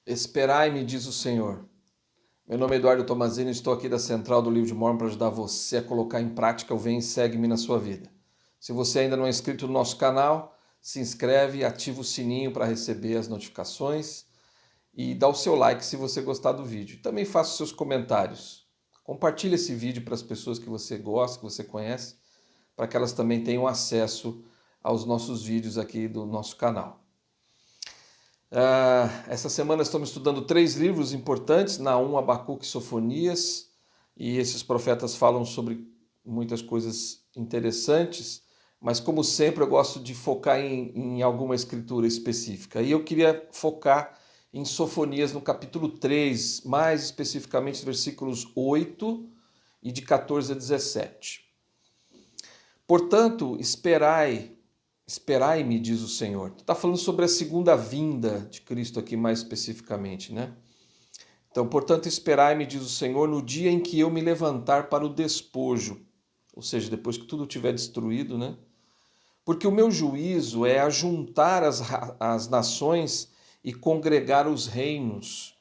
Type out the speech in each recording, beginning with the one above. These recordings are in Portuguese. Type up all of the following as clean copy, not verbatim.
Esperai-me, diz o Senhor. Meu nome é Eduardo Tomazini, estou aqui da Central do Livro de Mormon para ajudar você a colocar em prática o Vem e Segue-me na sua vida. Se você ainda não é inscrito no nosso canal, se inscreve e ativa o sininho para receber as notificações e dá o seu like se você gostar do vídeo. Também faça os seus comentários. Compartilhe esse vídeo para as pessoas que você gosta, que você conhece, para que elas também tenham acesso aos nossos vídeos aqui do nosso canal. Essa semana estamos estudando 3 livros importantes, Naum, Abacuque e Sofonias, e esses profetas falam sobre muitas coisas interessantes, mas como sempre eu gosto de focar em alguma escritura específica. E eu queria focar em Sofonias no capítulo 3, mais especificamente os versículos 8 e de 14 a 17. Portanto, Esperai-me, diz o Senhor. Tu está falando sobre a segunda vinda de Cristo aqui mais especificamente, né? Então, portanto, esperai-me, diz o Senhor, no dia em que eu me levantar para o despojo, ou seja, depois que tudo estiver destruído, né? Porque o meu juízo é ajuntar as nações e congregar os reinos,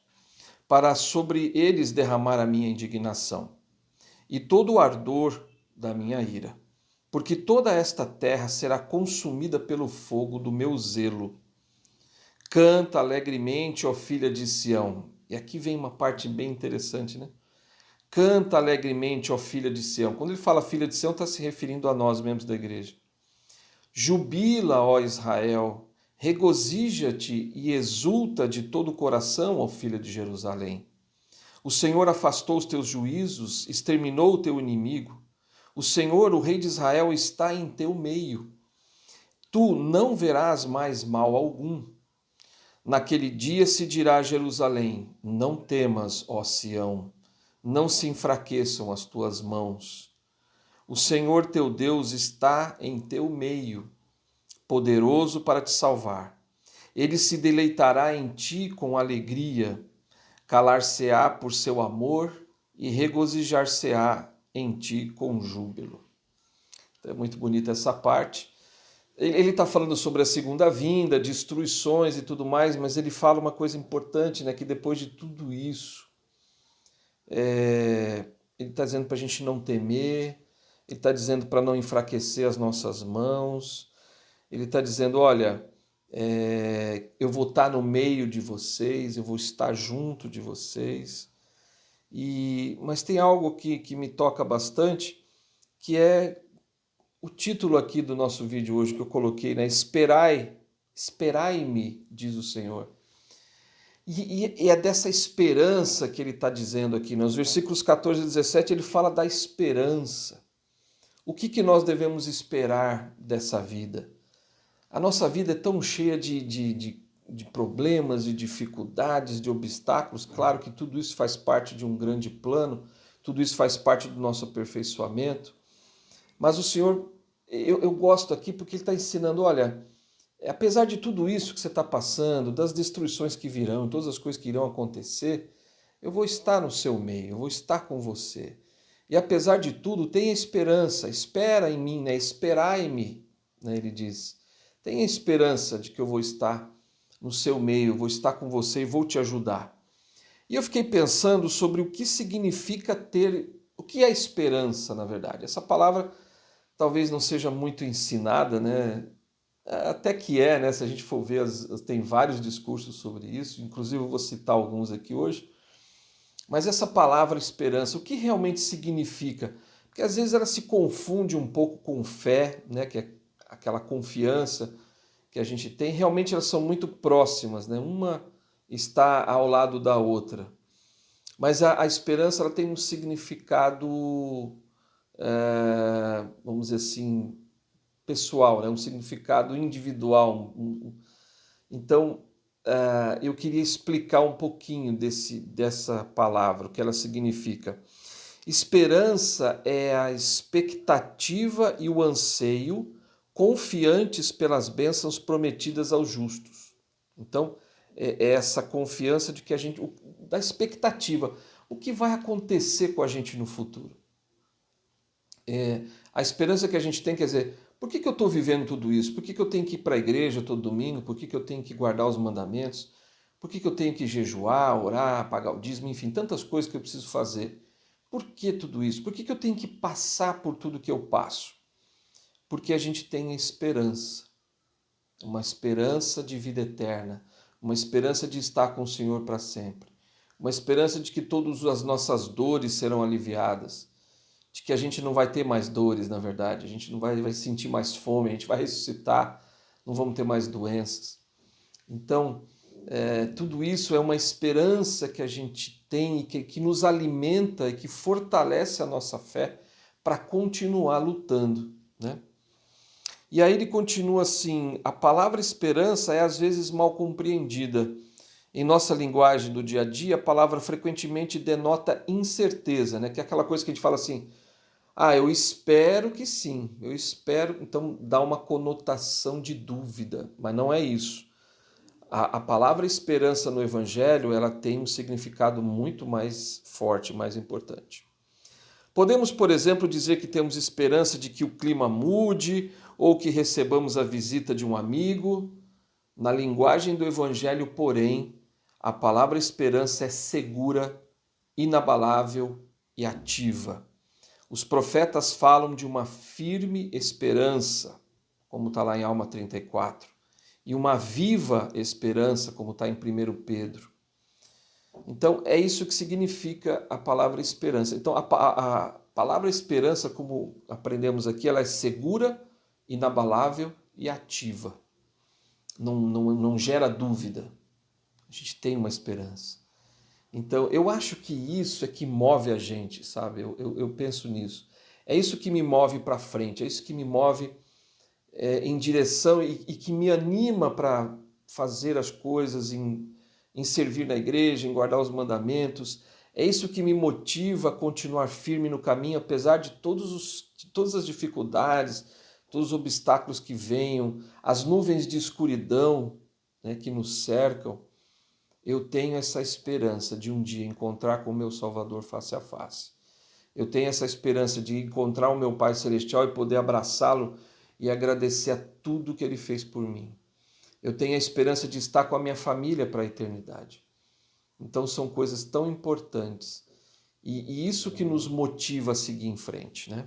para sobre eles derramar a minha indignação e todo o ardor da minha ira. Porque toda esta terra será consumida pelo fogo do meu zelo. Canta alegremente, ó filha de Sião. E aqui vem uma parte bem interessante, né? Canta alegremente, ó filha de Sião. Quando ele fala filha de Sião, está se referindo a nós, membros da igreja. Jubila, ó Israel, regozija-te e exulta de todo o coração, ó filha de Jerusalém. O Senhor afastou os teus juízos, exterminou o teu inimigo. O Senhor, o Rei de Israel, está em teu meio. Tu não verás mais mal algum. Naquele dia se dirá a Jerusalém: não temas, ó Sião, não se enfraqueçam as tuas mãos. O Senhor teu Deus está em teu meio, poderoso para te salvar. Ele se deleitará em ti com alegria, calar-se-á por seu amor e regozijar-se-á em ti com júbilo. Então, é muito bonita essa parte. Ele está falando sobre a segunda vinda, destruições e tudo mais, mas ele fala uma coisa importante, né? Que depois de tudo isso, ele está dizendo para a gente não temer, ele está dizendo para não enfraquecer as nossas mãos, ele está dizendo, olha, eu vou estar no meio de vocês, eu vou estar junto de vocês. Mas tem algo que me toca bastante, que é o título aqui do nosso vídeo hoje que eu coloquei, né? Esperai-me, diz o Senhor. E é dessa esperança que ele está dizendo aqui, nos versículos 14 e 17, ele fala da esperança. O que nós devemos esperar dessa vida? A nossa vida é tão cheia de problemas, de dificuldades, de obstáculos. Claro que tudo isso faz parte de um grande plano, tudo isso faz parte do nosso aperfeiçoamento. Mas o Senhor, eu gosto aqui porque ele está ensinando, olha, apesar de tudo isso que você está passando, das destruições que virão, todas as coisas que irão acontecer, eu vou estar no seu meio, eu vou estar com você. E apesar de tudo, tenha esperança, espera em mim, né? Esperai-me, né? Ele diz. Tenha esperança de que eu vou estar no seu meio, eu vou estar com você e vou te ajudar. E eu fiquei pensando sobre o que significa o que é esperança, na verdade. Essa palavra talvez não seja muito ensinada, né? Até que né? Se a gente for ver, tem vários discursos sobre isso, inclusive eu vou citar alguns aqui hoje. Mas essa palavra esperança, o que realmente significa? Porque às vezes ela se confunde um pouco com fé, né? Que é aquela confiança que a gente tem. Realmente elas são muito próximas, né? Uma está ao lado da outra. Mas a esperança ela tem um significado, vamos dizer assim, pessoal, né? Um significado individual. Então, eu queria explicar um pouquinho dessa palavra, o que ela significa. Esperança é a expectativa e o anseio confiantes pelas bênçãos prometidas aos justos. Então, é essa confiança de que a gente, da expectativa, o que vai acontecer com a gente no futuro. A esperança que a gente tem, quer dizer, por que eu estou vivendo tudo isso? Por que eu tenho que ir para a igreja todo domingo? Por que eu tenho que guardar os mandamentos? Por que que eu tenho que jejuar, orar, pagar o dízimo, enfim, tantas coisas que eu preciso fazer? Por que tudo isso? Por que que eu tenho que passar por tudo que eu passo? Porque a gente tem a esperança, uma esperança de vida eterna, uma esperança de estar com o Senhor para sempre, uma esperança de que todas as nossas dores serão aliviadas, de que a gente não vai ter mais dores, na verdade, a gente não vai sentir mais fome, a gente vai ressuscitar, não vamos ter mais doenças. Então, tudo isso é uma esperança que a gente tem e que nos alimenta e que fortalece a nossa fé para continuar lutando, né? E aí ele continua assim: a palavra esperança é às vezes mal compreendida. Em nossa linguagem do dia a dia, a palavra frequentemente denota incerteza, né? Que é aquela coisa que a gente fala assim: ah, eu espero que sim, eu espero. Então dá uma conotação de dúvida, mas não é isso. A palavra esperança no Evangelho, ela tem um significado muito mais forte, mais importante. Podemos, por exemplo, dizer que temos esperança de que o clima mude ou que recebamos a visita de um amigo. Na linguagem do Evangelho, porém, a palavra esperança é segura, inabalável e ativa. Os profetas falam de uma firme esperança, como está lá em Alma 34, e uma viva esperança, como está em 1 Pedro. Então, é isso que significa a palavra esperança. Então, a palavra esperança, como aprendemos aqui, ela é segura, inabalável e ativa. Não gera dúvida. A gente tem uma esperança. Então, eu acho que isso é que move a gente, sabe? Eu penso nisso. É isso que me move para frente, é isso que me move em direção e que me anima para fazer as coisas, em servir na igreja, em guardar os mandamentos. É isso que me motiva a continuar firme no caminho, apesar de todas as dificuldades, todos os obstáculos que venham, as nuvens de escuridão, né, que nos cercam. Eu tenho essa esperança de um dia encontrar com o meu Salvador face a face. Eu tenho essa esperança de encontrar o meu Pai Celestial e poder abraçá-lo e agradecer a tudo que ele fez por mim. Eu tenho a esperança de estar com a minha família para a eternidade. Então são coisas tão importantes. E isso que nos motiva a seguir em frente, né?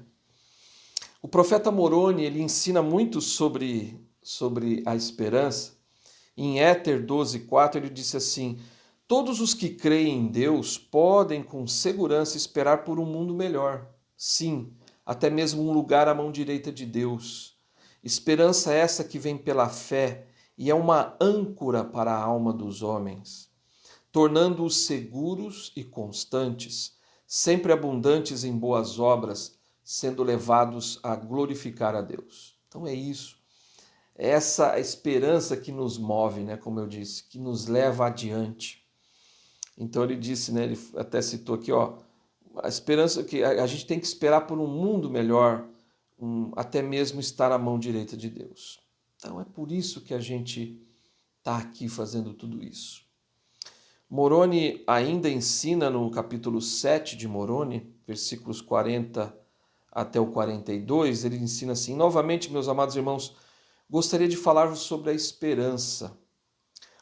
O profeta Moroni, ele ensina muito sobre a esperança. Em Éter 12:4 ele disse assim: todos os que creem em Deus podem com segurança esperar por um mundo melhor. Sim, até mesmo um lugar à mão direita de Deus. Esperança essa que vem pela fé e é uma âncora para a alma dos homens, tornando-os seguros e constantes, sempre abundantes em boas obras, sendo levados a glorificar a Deus. Então é isso. É essa esperança que nos move, né, como eu disse, que nos leva adiante. Então ele disse, né, ele até citou aqui, ó, a esperança que a gente tem que esperar por um mundo melhor, até mesmo estar à mão direita de Deus. Então é por isso que a gente está aqui fazendo tudo isso. Moroni ainda ensina no capítulo 7 de Moroni, versículos 40 até o 42, ele ensina assim: novamente, meus amados irmãos, gostaria de falar-vos sobre a esperança.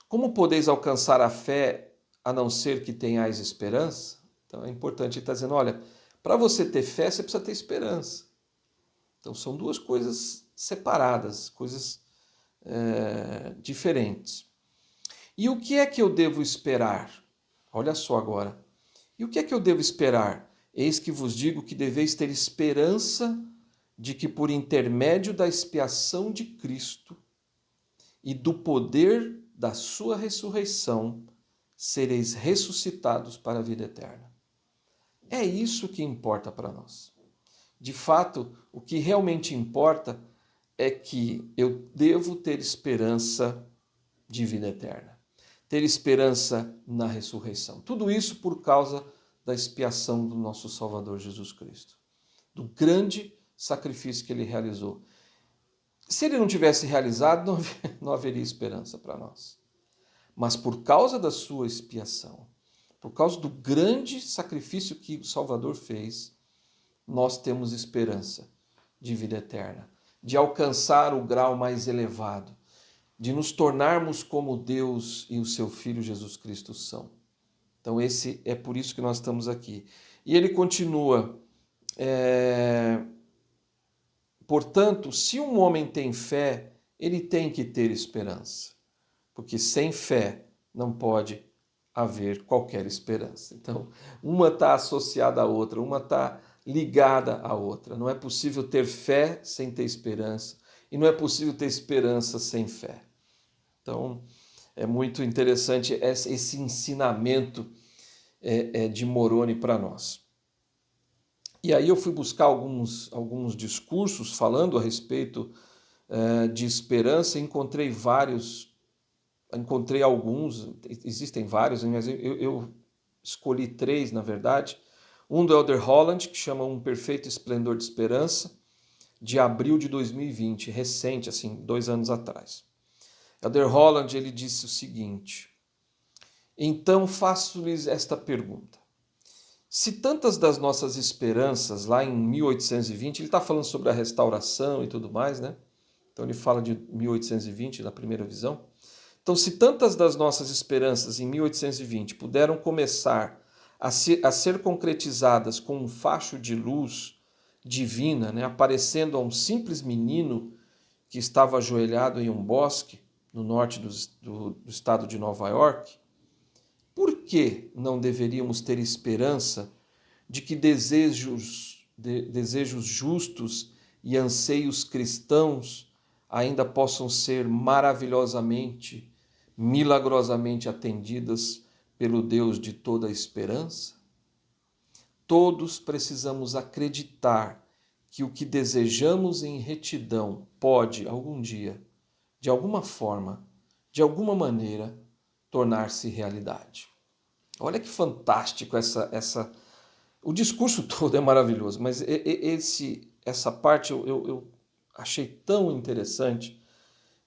Como podeis alcançar a fé a não ser que tenhais esperança? Então é importante, ele está dizendo, olha, para você ter fé, você precisa ter esperança. Então são duas coisas separadas, coisas diferentes. E o que é que eu devo esperar? Olha só agora. E o que é que eu devo esperar? Eis que vos digo que deveis ter esperança de que por intermédio da expiação de Cristo e do poder da sua ressurreição, sereis ressuscitados para a vida eterna. É isso que importa para nós. De fato, o que realmente importa é que eu devo ter esperança de vida eterna, ter esperança na ressurreição. Tudo isso por causa da expiação do nosso Salvador Jesus Cristo, do grande sacrifício que ele realizou. Se ele não tivesse realizado, não haveria esperança para nós. Mas por causa da sua expiação, por causa do grande sacrifício que o Salvador fez, nós temos esperança de vida eterna, de alcançar o grau mais elevado, de nos tornarmos como Deus e o seu Filho Jesus Cristo são. Então esse é por isso que nós estamos aqui. E ele continua, portanto, se um homem tem fé, ele tem que ter esperança, porque sem fé não pode haver qualquer esperança. Então, uma está associada à outra, uma está ligada à outra. Não é possível ter fé sem ter esperança, e não é possível ter esperança sem fé. Então, é muito interessante esse ensinamento de Moroni para nós. E aí eu fui buscar alguns discursos falando a respeito de esperança e encontrei alguns, existem vários, mas eu escolhi 3, na verdade. Um do Elder Holland, que chama Um Perfeito Esplendor de Esperança, de abril de 2020, recente, assim, 2 anos atrás. Elder Holland, ele disse o seguinte: então faço-lhes esta pergunta. Se tantas das nossas esperanças, lá em 1820, ele está falando sobre a restauração e tudo mais, né? Então ele fala de 1820, na primeira visão. Então, se tantas das nossas esperanças em 1820 puderam começar a ser concretizadas com um facho de luz divina, né, aparecendo a um simples menino que estava ajoelhado em um bosque no norte do estado de Nova York, por que não deveríamos ter esperança de que desejos justos e anseios cristãos ainda possam ser maravilhosamente, milagrosamente atendidas pelo Deus de toda a esperança? Todos precisamos acreditar que o que desejamos em retidão pode, algum dia, de alguma forma, de alguma maneira, tornar-se realidade. Olha que fantástico o discurso todo é maravilhoso, mas essa parte eu achei tão interessante.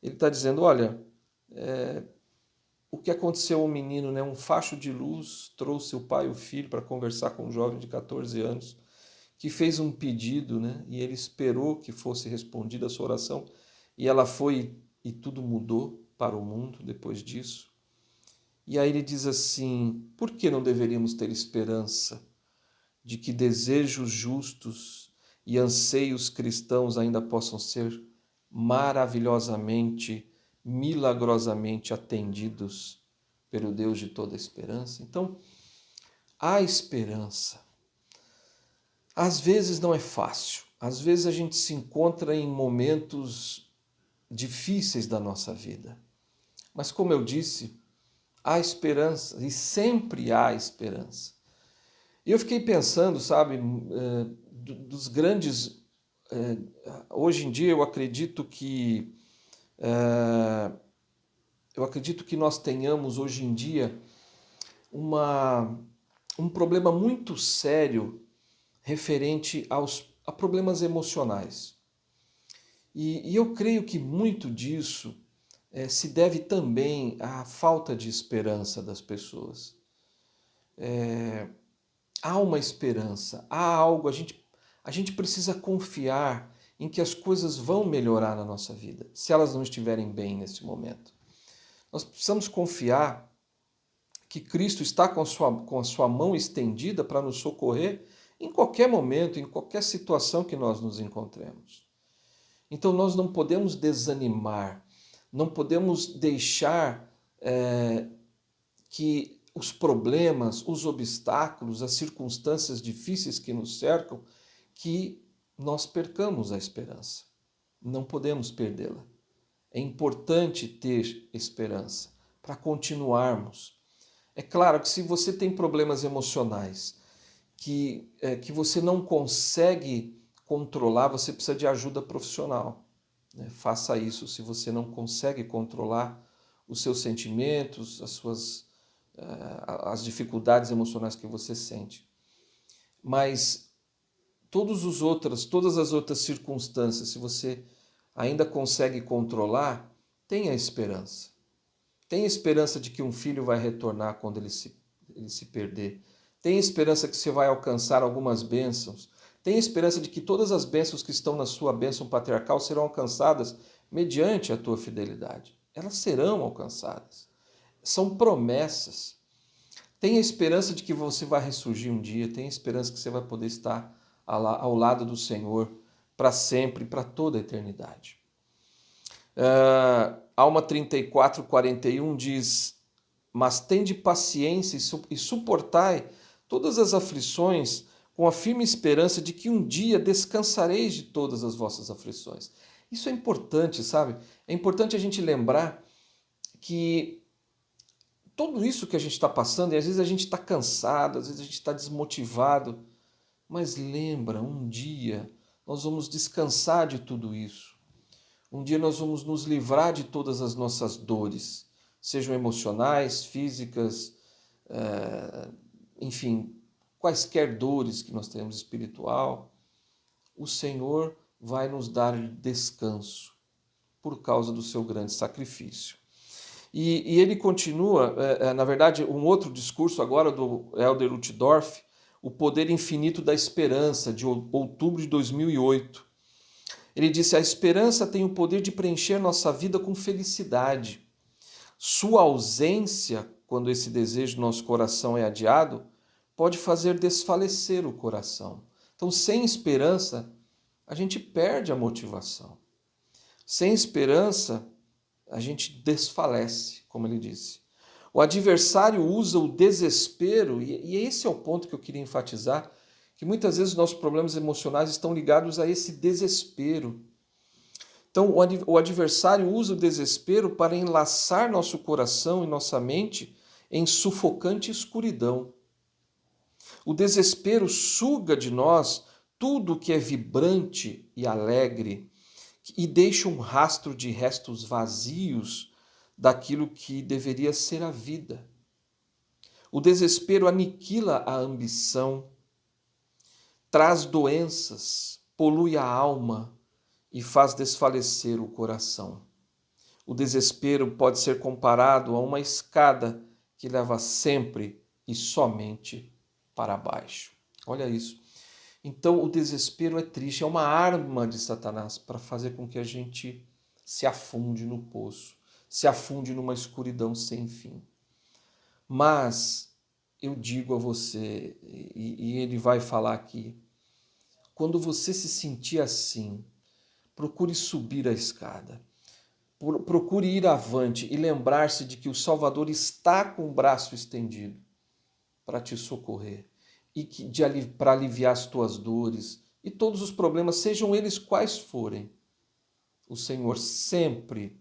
Ele está dizendo, olha, o que aconteceu ao menino, né? Um facho de luz trouxe o pai e o filho para conversar com um jovem de 14 anos, que fez um pedido, né? E ele esperou que fosse respondida a sua oração, e ela foi, e tudo mudou para o mundo depois disso. E aí ele diz assim, por que não deveríamos ter esperança de que desejos justos e anseios cristãos ainda possam ser maravilhosamente, milagrosamente atendidos pelo Deus de toda a esperança? Então, há esperança. Às vezes não é fácil, às vezes a gente se encontra em momentos difíceis da nossa vida. Mas como eu disse, há esperança e sempre há esperança. E eu fiquei pensando, sabe, dos grandes... Hoje em dia eu acredito que nós tenhamos hoje em dia um problema muito sério referente a problemas emocionais. E eu creio que muito disso se deve também à falta de esperança das pessoas. Há uma esperança, há algo, a gente precisa confiar em que as coisas vão melhorar na nossa vida, se elas não estiverem bem nesse momento. Nós precisamos confiar que Cristo está com a sua mão estendida para nos socorrer em qualquer momento, em qualquer situação que nós nos encontremos. Então nós não podemos desanimar, não podemos deixar que os problemas, os obstáculos, as circunstâncias difíceis que nos cercam, que nós percamos a esperança. Não podemos perdê-la. É importante ter esperança para continuarmos. É claro que se você tem problemas emocionais que você não consegue controlar, você precisa de ajuda profissional. Faça isso se você não consegue controlar os seus sentimentos, as dificuldades emocionais que você sente. Mas todas as outras circunstâncias, se você ainda consegue controlar, tenha esperança. Tenha esperança de que um filho vai retornar quando ele se perder. Tenha esperança que você vai alcançar algumas bênçãos. Tenha esperança de que todas as bênçãos que estão na sua bênção patriarcal serão alcançadas mediante a tua fidelidade. elas serão alcançadas. São promessas. Tenha esperança de que você vai ressurgir um dia, tenha esperança que você vai poder estar ao lado do Senhor para sempre, para toda a eternidade. Alma 34, 41 diz: mas tende paciência e suportai todas as aflições com a firme esperança de que um dia descansareis de todas as vossas aflições. Isso é importante, sabe? É importante a gente lembrar que tudo isso que a gente está passando, e às vezes a gente está cansado, às vezes a gente está desmotivado, mas lembra, um dia nós vamos descansar de tudo isso. Um dia nós vamos nos livrar de todas as nossas dores, sejam emocionais, físicas, enfim, quaisquer dores que nós tenhamos espiritual. O Senhor vai nos dar descanso por causa do seu grande sacrifício. E ele continua, na verdade, um outro discurso agora do Elder Uchtdorf, O Poder Infinito da Esperança, de outubro de 2008. Ele disse: a esperança tem o poder de preencher nossa vida com felicidade. Sua ausência, quando esse desejo do nosso coração é adiado, pode fazer desfalecer o coração. Então, sem esperança, a gente perde a motivação. Sem esperança, a gente desfalece, como ele disse. O adversário usa o desespero, e esse é o ponto que eu queria enfatizar, que muitas vezes nossos problemas emocionais estão ligados a esse desespero. Então, o adversário usa o desespero para enlaçar nosso coração e nossa mente em sufocante escuridão. O desespero suga de nós tudo que é vibrante e alegre e deixa um rastro de restos vazios daquilo que deveria ser a vida. O desespero aniquila a ambição, traz doenças, polui a alma e faz desfalecer o coração. O desespero pode ser comparado a uma escada que leva sempre e somente para baixo. Olha isso. Então, o desespero é triste, é uma arma de Satanás para fazer com que a gente se afunde no poço, se afunde numa escuridão sem fim. Mas eu digo a você, e ele vai falar aqui, quando você se sentir assim, procure subir a escada, procure ir avante e lembrar-se de que o Salvador está com o braço estendido para te socorrer e para aliviar as tuas dores e todos os problemas, sejam eles quais forem. O Senhor sempre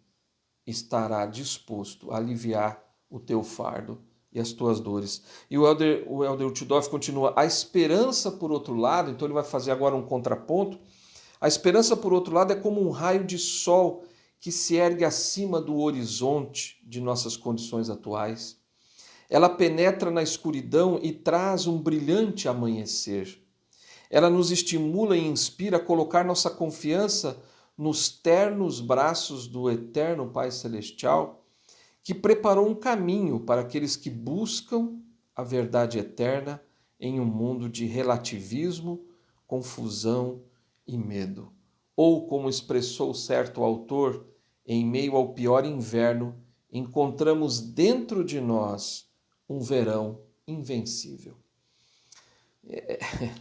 estará disposto a aliviar o teu fardo e as tuas dores. E o Elder Uchtdorf continua: a esperança, por outro lado, então ele vai fazer agora um contraponto, a esperança, por outro lado, é como um raio de sol que se ergue acima do horizonte de nossas condições atuais. Ela penetra na escuridão e traz um brilhante amanhecer. Ela nos estimula e inspira a colocar nossa confiança nos ternos braços do eterno Pai Celestial, que preparou um caminho para aqueles que buscam a verdade eterna em um mundo de relativismo, confusão e medo. Ou, como expressou certo autor, em meio ao pior inverno, encontramos dentro de nós um verão invencível.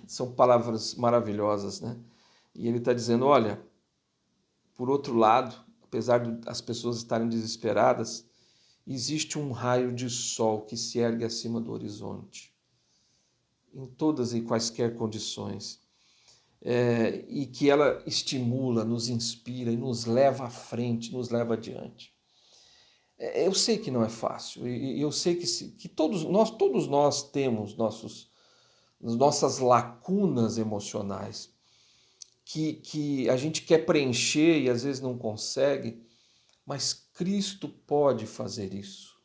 São palavras maravilhosas, né? E ele está dizendo, olha, por outro lado, apesar das pessoas estarem desesperadas, existe um raio de sol que se ergue acima do horizonte, em todas e quaisquer condições, e que ela estimula, nos inspira e nos leva à frente, nos leva adiante. Eu sei que não é fácil, e eu sei que todos nós temos nossas lacunas emocionais, que a gente quer preencher e às vezes não consegue, mas Cristo pode fazer isso.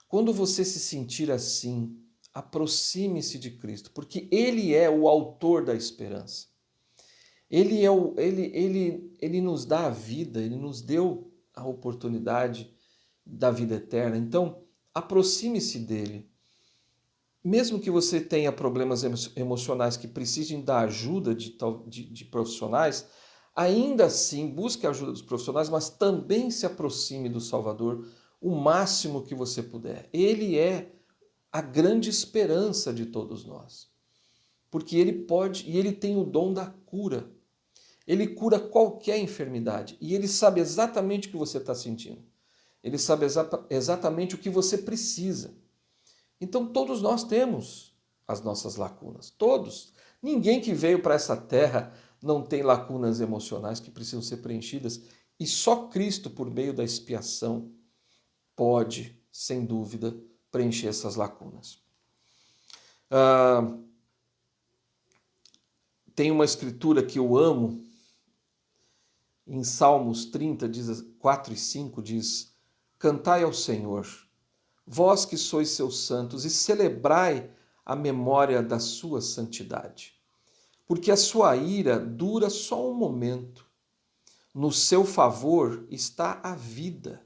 Quando você se sentir assim, aproxime-se de Cristo, porque Ele é o autor da esperança. Ele nos dá a vida, Ele nos deu a oportunidade da vida eterna. Então, aproxime-se dele. Mesmo que você tenha problemas emocionais que precisem da ajuda de profissionais, Ainda assim, busque a ajuda dos profissionais, mas também se aproxime do Salvador o máximo que você puder. Ele é a grande esperança de todos nós, porque ele pode e ele tem o dom da cura. Ele cura qualquer enfermidade e ele sabe exatamente o que você está sentindo. Ele sabe exatamente o que você precisa. Então todos nós temos as nossas lacunas, todos. Ninguém que veio para essa terra não tem lacunas emocionais que precisam ser preenchidas e só Cristo, por meio da expiação, pode, sem dúvida, preencher essas lacunas. Tem uma escritura que eu amo, em Salmos 30, 4 e 5, diz: Cantai ao Senhor, vós que sois seus santos, e celebrai a memória da sua santidade. Porque a sua ira dura só um momento, no seu favor está a vida.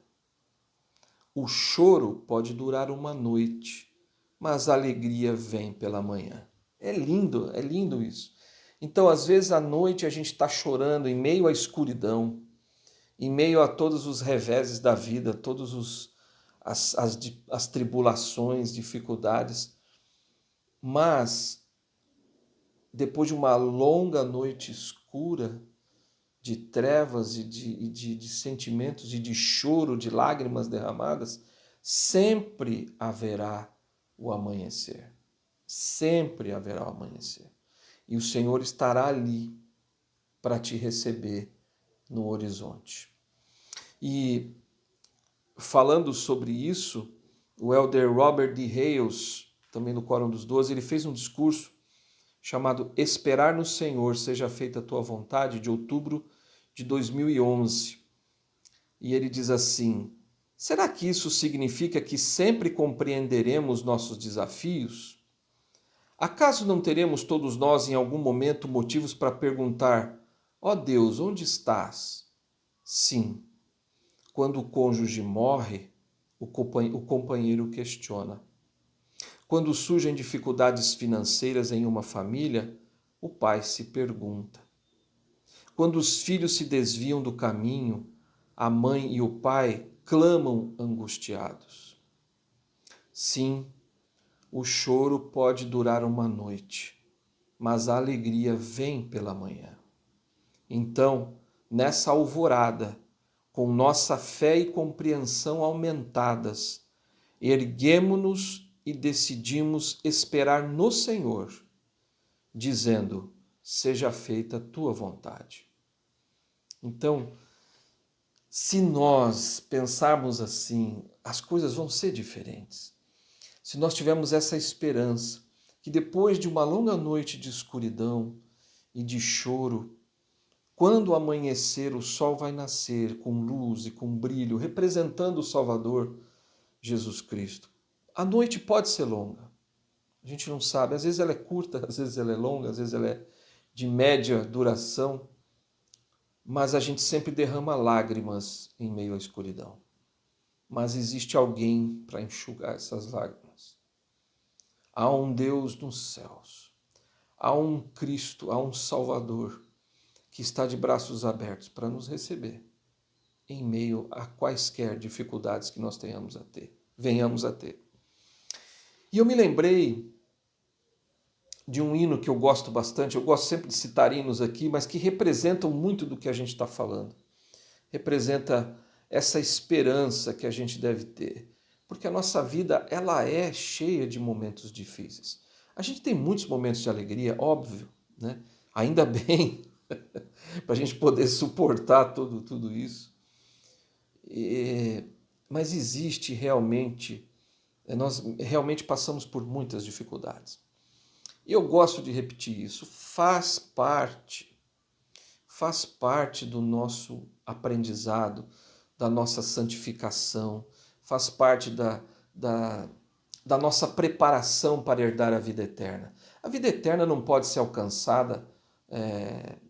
O choro pode durar uma noite, mas a alegria vem pela manhã. É lindo isso. Então, às vezes à noite a gente está chorando em meio à escuridão, em meio a todos os reveses da vida, as tribulações, dificuldades, mas depois de uma longa noite escura, de trevas e de sentimentos e de choro, de lágrimas derramadas, sempre haverá o amanhecer. Sempre haverá o amanhecer. E o Senhor estará ali para te receber no horizonte. E falando sobre isso, o elder Robert D. Hales, também no Quórum dos Doze, ele fez um discurso chamado Esperar no Senhor, Seja Feita a Tua Vontade, de outubro de 2011. E ele diz assim: será que isso significa que sempre compreenderemos nossos desafios? Acaso não teremos todos nós em algum momento motivos para perguntar: ó Deus, onde estás? Sim. Quando o cônjuge morre, o companheiro questiona. Quando surgem dificuldades financeiras em uma família, o pai se pergunta. Quando os filhos se desviam do caminho, a mãe e o pai clamam angustiados. Sim, o choro pode durar uma noite, mas a alegria vem pela manhã. Então, nessa alvorada, com nossa fé e compreensão aumentadas, erguemo-nos e decidimos esperar no Senhor, dizendo: seja feita a tua vontade. Então, se nós pensarmos assim, as coisas vão ser diferentes. Se nós tivermos essa esperança que depois de uma longa noite de escuridão e de choro, quando amanhecer, o sol vai nascer com luz e com brilho, representando o Salvador, Jesus Cristo. A noite pode ser longa, a gente não sabe, às vezes ela é curta, às vezes ela é longa, às vezes ela é de média duração, mas a gente sempre derrama lágrimas em meio à escuridão. Mas existe alguém para enxugar essas lágrimas. Há um Deus nos céus, há um Cristo, há um Salvador que está de braços abertos para nos receber em meio a quaisquer dificuldades que nós venhamos a ter. E eu me lembrei de um hino que eu gosto bastante, eu gosto sempre de citar hinos aqui, mas que representam muito do que a gente está falando. Representa essa esperança que a gente deve ter. Porque a nossa vida, ela é cheia de momentos difíceis. A gente tem muitos momentos de alegria, óbvio, né? Ainda bem, para a gente poder suportar tudo isso. Mas existe realmente, nós realmente passamos por muitas dificuldades. E eu gosto de repetir isso, faz parte do nosso aprendizado, da nossa santificação, faz parte da nossa preparação para herdar a vida eterna. A vida eterna não pode ser alcançada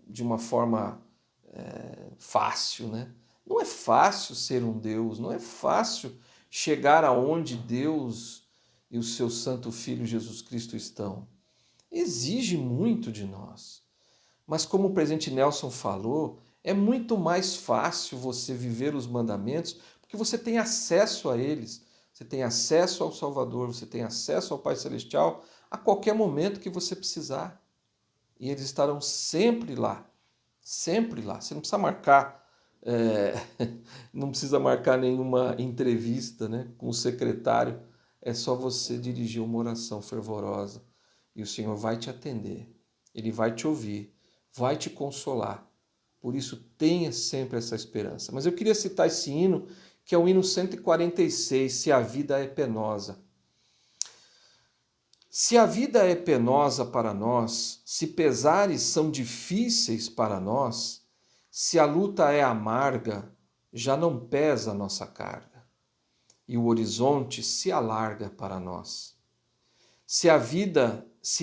de uma forma fácil, né? Não é fácil ser um Deus, não é fácil chegar aonde Deus e o seu Santo Filho Jesus Cristo estão. Exige muito de nós. Mas como o presidente Nelson falou, é muito mais fácil você viver os mandamentos porque você tem acesso a eles. Você tem acesso ao Salvador, você tem acesso ao Pai Celestial a qualquer momento que você precisar. E eles estarão sempre lá. Sempre lá. Você não precisa marcar, não precisa marcar nenhuma entrevista, né, com o secretário. É só você dirigir uma oração fervorosa e o Senhor vai te atender. Ele vai te ouvir, vai te consolar. Por isso, tenha sempre essa esperança. Mas eu queria citar esse hino, que é o hino 146, Se a Vida é Penosa. Se a vida é penosa para nós, se pesares são difíceis para nós, se a luta é amarga, já não pesa a nossa carga, e o horizonte se alarga para nós. Se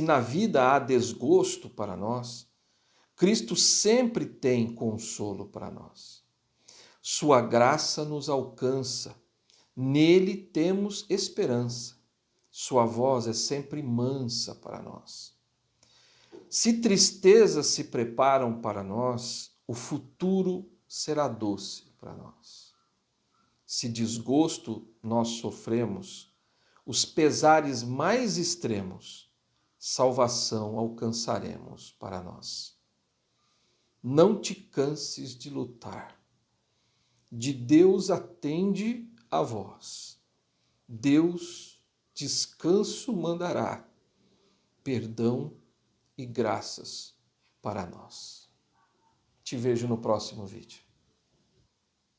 na vida há desgosto para nós, Cristo sempre tem consolo para nós. Sua graça nos alcança, nele temos esperança. Sua voz é sempre mansa para nós. Se tristezas se preparam para nós, o futuro será doce para nós. Se desgosto nós sofremos, os pesares mais extremos, salvação alcançaremos para nós. Não te canses de lutar. De Deus atende a voz. Deus descanso mandará, perdão e graças para nós. Te vejo no próximo vídeo.